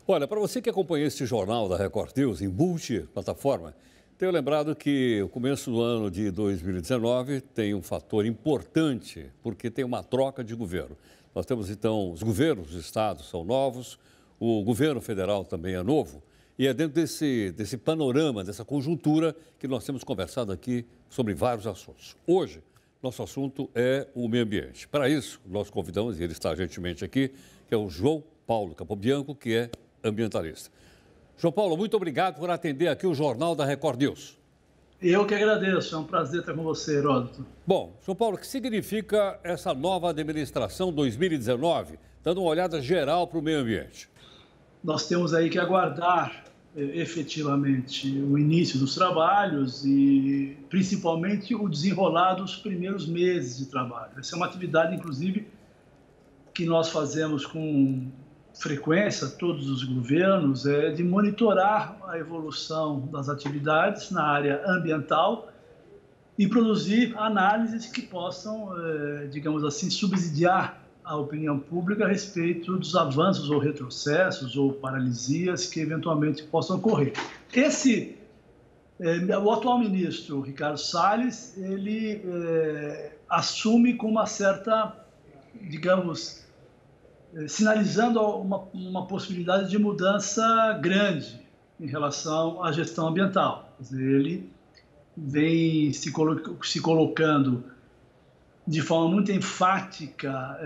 Olha, para você que acompanha este jornal da Record News em multiplataforma, tenho lembrado que o começo do ano de 2019 tem um fator importante, porque tem uma troca de governo. Nós temos, então, os governos dos estados são novos, o governo federal também é novo, e é dentro desse panorama, dessa conjuntura, que nós temos conversado aqui sobre vários assuntos. Hoje, nosso assunto é o meio ambiente. Para isso, nós convidamos, e ele está gentilmente aqui, que é o João Paulo Capobianco, que é ambientalista. João Paulo, muito obrigado por atender aqui o Jornal da Record News. Eu que agradeço, é um prazer estar com você, Heródoto. Bom, João Paulo, o que significa essa nova administração 2019, dando uma olhada geral para o meio ambiente? Nós temos aí que aguardar efetivamente o início dos trabalhos e principalmente o desenrolar dos primeiros meses de trabalho. Essa é uma atividade, inclusive, que nós fazemos com frequência, todos os governos, é de monitorar a evolução das atividades na área ambiental e produzir análises que possam, digamos assim, subsidiar a opinião pública a respeito dos avanços ou retrocessos ou paralisias que eventualmente possam ocorrer. O atual ministro, Ricardo Salles, ele assume com uma certa, digamos, sinalizando uma possibilidade de mudança grande em relação à gestão ambiental. Quer dizer, ele vem se colocando de forma muito enfática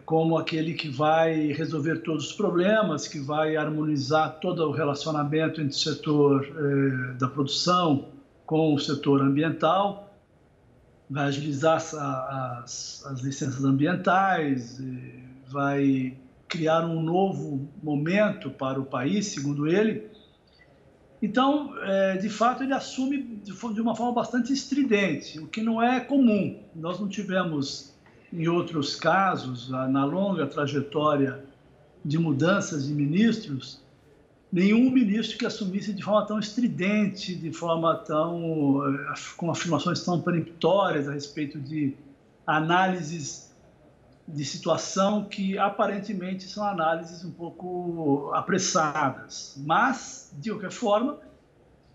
como aquele que vai resolver todos os problemas, que vai harmonizar todo o relacionamento entre o setor da produção com o setor ambiental, vai agilizar as licenças ambientais, vai criar um novo momento para o país, segundo ele. Então, de fato, ele assume de uma forma bastante estridente, o que não é comum. Nós não tivemos, em outros casos, na longa trajetória de mudanças de ministros, nenhum ministro que assumisse de forma tão estridente, de forma tão, com afirmações tão peremptórias a respeito de análises de situação que aparentemente são análises um pouco apressadas. Mas, de qualquer forma,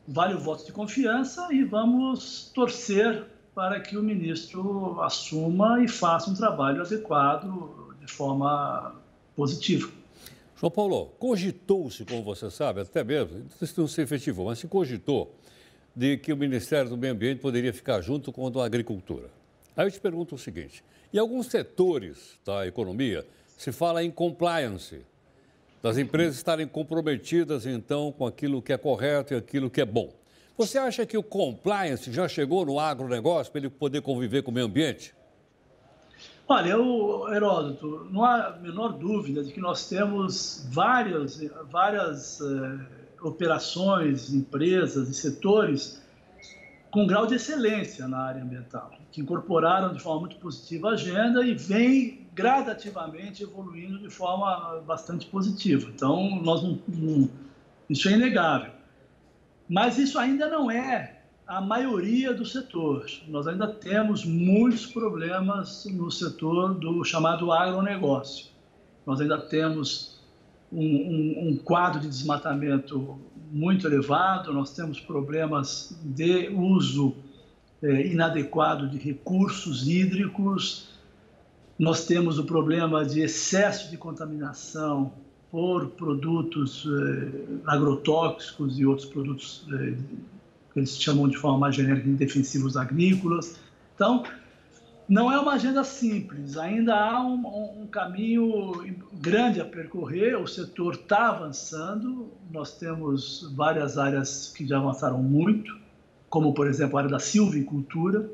vale o voto de confiança e vamos torcer para que o ministro assuma e faça um trabalho adequado de forma positiva. João Paulo, cogitou-se, como você sabe, até mesmo, não se efetivou, mas se cogitou de que o Ministério do Meio Ambiente poderia ficar junto com o da Agricultura. Aí eu te pergunto o seguinte, em alguns setores da economia se fala em compliance, das empresas estarem comprometidas, então, com aquilo que é correto e aquilo que é bom. Você acha que o compliance já chegou no agronegócio para ele poder conviver com o meio ambiente? Olha, Heródoto, não há a menor dúvida de que nós temos várias operações, empresas e setores com grau de excelência na área ambiental, que incorporaram de forma muito positiva a agenda e vem gradativamente evoluindo de forma bastante positiva. Então, isso é inegável. Mas isso ainda não é a maioria do setor. Nós ainda temos muitos problemas no setor do chamado agronegócio. Nós ainda temos um quadro de desmatamento muito elevado, nós temos problemas de uso inadequado de recursos hídricos, nós temos o problema de excesso de contaminação por produtos agrotóxicos e outros produtos que eles chamam de forma mais genérica de defensivos agrícolas. Então, não é uma agenda simples, ainda há um caminho grande a percorrer, o setor está avançando, nós temos várias áreas que já avançaram muito, como, por exemplo, a área da silvicultura.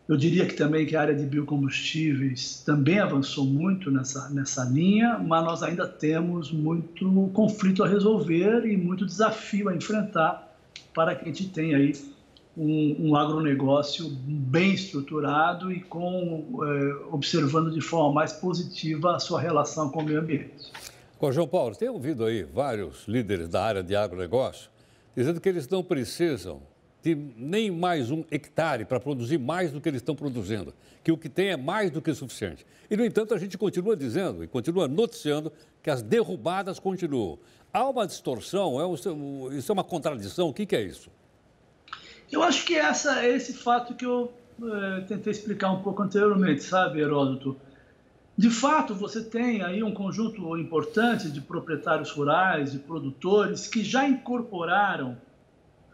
Eu diria que também que a área de biocombustíveis também avançou muito nessa linha, mas nós ainda temos muito conflito a resolver e muito desafio a enfrentar para que a gente tenha aí um agronegócio bem estruturado e observando de forma mais positiva a sua relação com o meio ambiente. João Paulo, tem ouvido aí vários líderes da área de agronegócio dizendo que eles não precisam de nem mais um hectare para produzir mais do que eles estão produzindo, que o que tem é mais do que suficiente. E, no entanto, a gente continua dizendo e continua noticiando que as derrubadas continuam. Há uma distorção, isso é uma contradição, o que é isso? Eu acho que é esse fato que eu tentei explicar um pouco anteriormente, sabe, Heródoto? De fato, você tem aí um conjunto importante de proprietários rurais, de produtores, que já incorporaram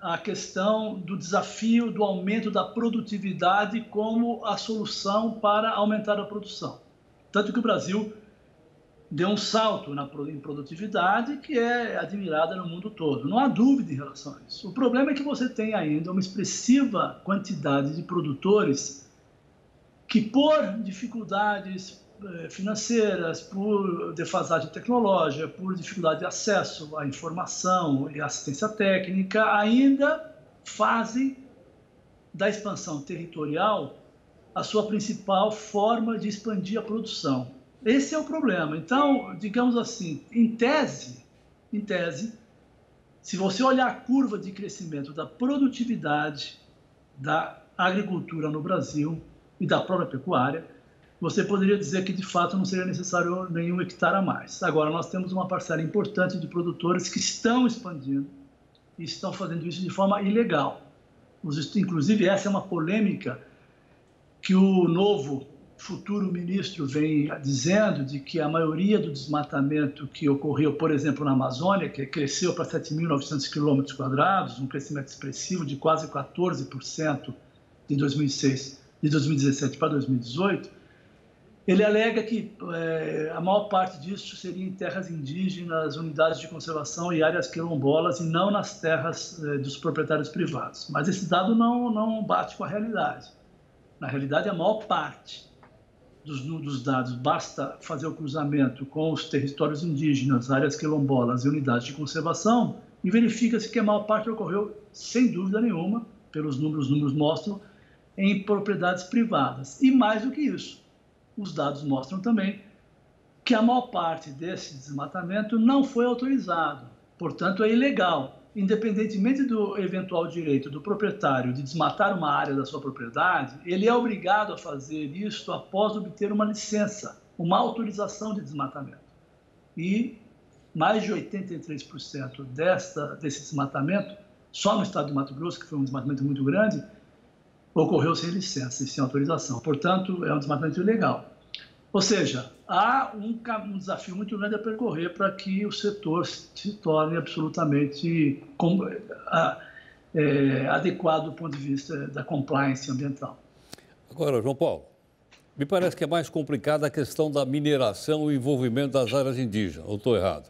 a questão do desafio do aumento da produtividade como a solução para aumentar a produção. Tanto que o Brasil deu um salto em produtividade que é admirada no mundo todo. Não há dúvida em relação a isso. O problema é que você tem ainda uma expressiva quantidade de produtores que, por dificuldades financeiras, por defasagem tecnológica, por dificuldade de acesso à informação e assistência técnica, ainda fazem da expansão territorial a sua principal forma de expandir a produção. Esse é o problema. Então, digamos assim, em tese, se você olhar a curva de crescimento da produtividade da agricultura no Brasil e da própria pecuária, você poderia dizer que, de fato, não seria necessário nenhum hectare a mais. Agora, nós temos uma parcela importante de produtores que estão expandindo e estão fazendo isso de forma ilegal. Inclusive, essa é uma polêmica que o novo futuro ministro vem dizendo, de que a maioria do desmatamento que ocorreu, por exemplo, na Amazônia, que cresceu para 7.900 km², um crescimento expressivo de quase 14% de 2017 para 2018, ele alega que a maior parte disso seria em terras indígenas, unidades de conservação e áreas quilombolas, e não nas terras dos proprietários privados. Mas esse dado não bate com a realidade. Na realidade, a maior parte dos dados, basta fazer o cruzamento com os territórios indígenas, áreas quilombolas e unidades de conservação, e verifica-se que a maior parte ocorreu, sem dúvida nenhuma, pelos números, os números mostram, em propriedades privadas. E mais do que isso, os dados mostram também que a maior parte desse desmatamento não foi autorizado, portanto é ilegal. Independentemente do eventual direito do proprietário de desmatar uma área da sua propriedade, ele é obrigado a fazer isso após obter uma licença, uma autorização de desmatamento. E mais de 83% desse desmatamento, só no estado do Mato Grosso, que foi um desmatamento muito grande, ocorreu sem licença e sem autorização. Portanto, é um desmatamento ilegal. Ou seja, há um desafio muito grande a percorrer para que o setor se torne absolutamente adequado do ponto de vista da compliance ambiental. Agora, João Paulo, me parece que é mais complicada a questão da mineração e o envolvimento das áreas indígenas, ou estou errado?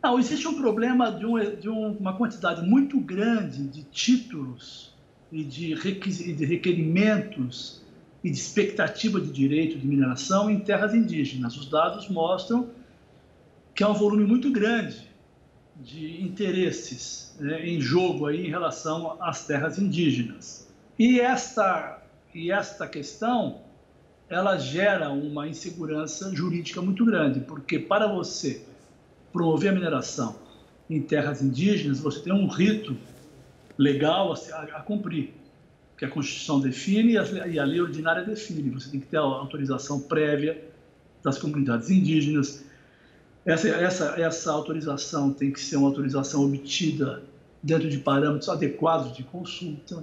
Não, existe um problema de uma quantidade muito grande de títulos e de requerimentos e de expectativa de direito de mineração em terras indígenas. Os dados mostram que há um volume muito grande de interesses em jogo aí em relação às terras indígenas. E esta questão, ela gera uma insegurança jurídica muito grande, porque para você promover a mineração em terras indígenas, você tem um rito legal a cumprir, que a Constituição define e a lei ordinária define. Você tem que ter a autorização prévia das comunidades indígenas. Essa autorização tem que ser uma autorização obtida dentro de parâmetros adequados de consulta.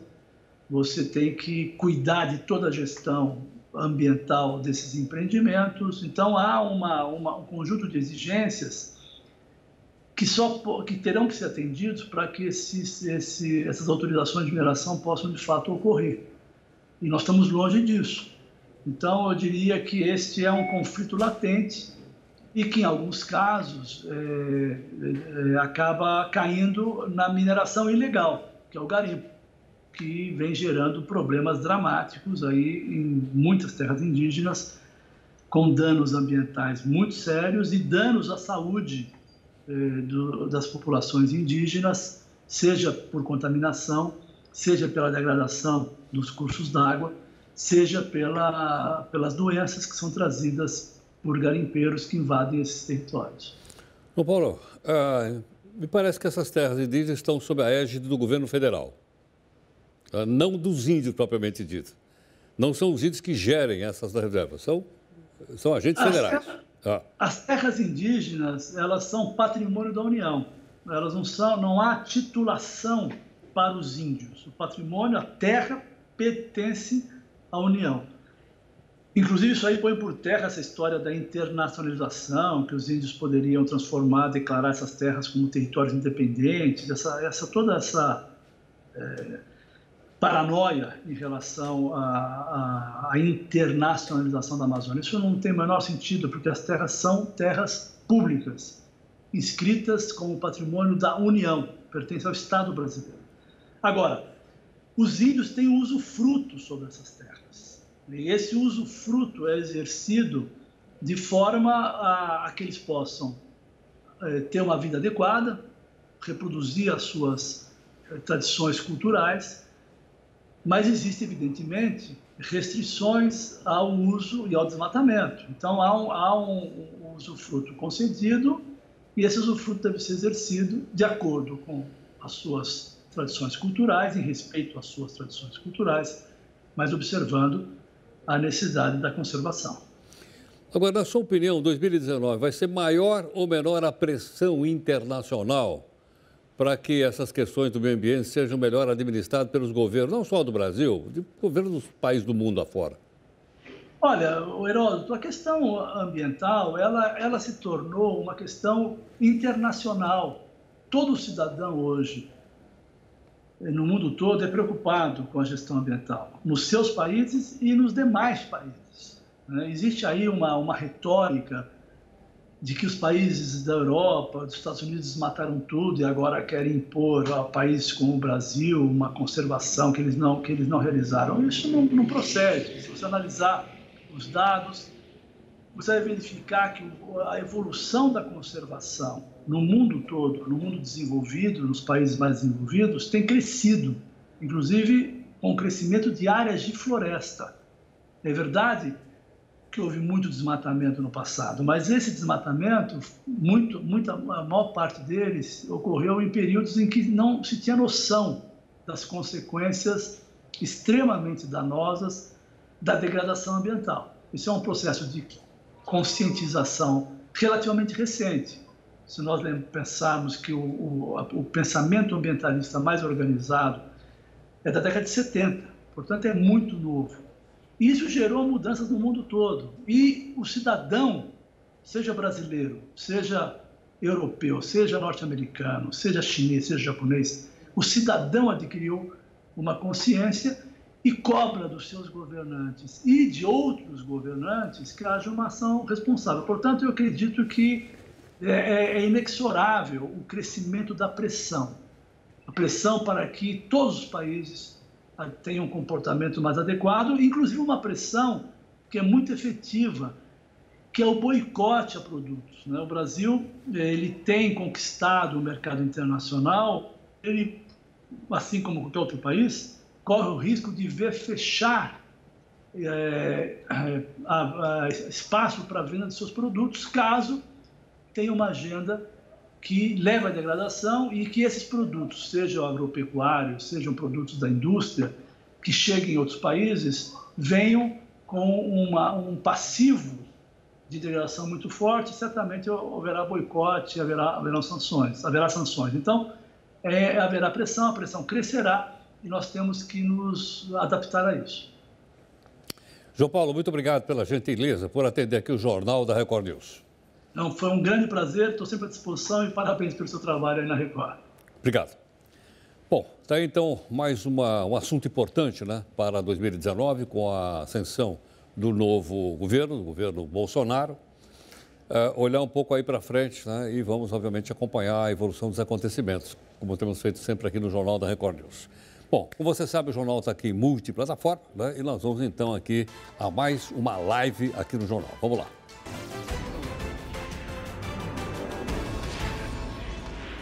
Você tem que cuidar de toda a gestão ambiental desses empreendimentos. Então, há um conjunto de exigências que terão que ser atendidos para que essas autorizações de mineração possam, de fato, ocorrer. E nós estamos longe disso. Então, eu diria que este é um conflito latente e que, em alguns casos, acaba caindo na mineração ilegal, que é o garimpo, que vem gerando problemas dramáticos aí em muitas terras indígenas, com danos ambientais muito sérios e danos à saúde das populações indígenas, seja por contaminação, seja pela degradação dos cursos d'água, seja pelas doenças que são trazidas por garimpeiros que invadem esses territórios. Bom, Paulo, me parece que essas terras indígenas estão sob a égide do governo federal, não dos índios propriamente dito. Não são os índios que gerem essas reservas, são agentes federais. As terras indígenas, elas são patrimônio da União. Elas não há titulação para os índios. O patrimônio, a terra, pertence à União. Inclusive, isso aí põe por terra essa história da internacionalização, que os índios poderiam transformar, declarar essas terras como territórios independentes, toda essa paranoia em relação à internacionalização da Amazônia. Isso não tem o menor sentido, porque as terras são terras públicas, inscritas como patrimônio da União, pertence ao Estado brasileiro. Agora, os índios têm usufruto sobre essas terras. E esse usufruto é exercido de forma a que eles possam ter uma vida adequada, reproduzir as suas tradições culturais, mas existem, evidentemente, restrições ao uso e ao desmatamento. Então, há um usufruto concedido e esse usufruto deve ser exercido de acordo com as suas tradições culturais, em respeito às suas tradições culturais, mas observando a necessidade da conservação. Agora, na sua opinião, 2019 vai ser maior ou menor a pressão internacional para que essas questões do meio ambiente sejam melhor administradas pelos governos, não só do Brasil, de governos dos países do mundo afora? Olha, Heródoto, a questão ambiental, ela se tornou uma questão internacional. Todo cidadão hoje, no mundo todo, é preocupado com a gestão ambiental, nos seus países e nos demais países. Existe aí uma retórica de que os países da Europa, dos Estados Unidos mataram tudo e agora querem impor a países como o Brasil uma conservação que eles não realizaram. Isso não procede. Se você analisar os dados, você vai verificar que a evolução da conservação no mundo todo, no mundo desenvolvido, nos países mais desenvolvidos, tem crescido, inclusive com o crescimento de áreas de floresta. É verdade que houve muito desmatamento no passado, mas esse desmatamento, a maior parte deles, ocorreu em períodos em que não se tinha noção das consequências extremamente danosas da degradação ambiental. Isso é um processo de conscientização relativamente recente. Se nós pensarmos que o pensamento ambientalista mais organizado é da década de 70, portanto é muito novo. Isso gerou mudanças no mundo todo. E o cidadão, seja brasileiro, seja europeu, seja norte-americano, seja chinês, seja japonês, o cidadão adquiriu uma consciência e cobra dos seus governantes e de outros governantes que haja uma ação responsável. Portanto, eu acredito que é inexorável o crescimento da pressão. A pressão para que todos os países tenham um comportamento mais adequado, inclusive uma pressão que é muito efetiva, que é o boicote a produtos. O Brasil ele tem conquistado o mercado internacional, ele, assim como qualquer outro país, corre o risco de ver fechar espaço para a venda de seus produtos, caso tenha uma agenda que leva à degradação e que esses produtos, sejam agropecuários, sejam produtos da indústria, que cheguem em outros países, venham com um passivo de degradação muito forte, certamente haverá boicote, haverá sanções. Então, haverá pressão, a pressão crescerá e nós temos que nos adaptar a isso. João Paulo, muito obrigado pela gentileza por atender aqui o Jornal da Record News. Não, foi um grande prazer, estou sempre à disposição e parabéns pelo seu trabalho aí na Record. Obrigado. Bom, está aí então mais um assunto importante, né, para 2019, com a ascensão do novo governo, do governo Bolsonaro. Olhar um pouco aí para frente, né, e vamos, obviamente, acompanhar a evolução dos acontecimentos, como temos feito sempre aqui no Jornal da Record News. Bom, como você sabe, o jornal está aqui em multiplataforma, né, e nós vamos então aqui a mais uma live aqui no jornal. Vamos lá.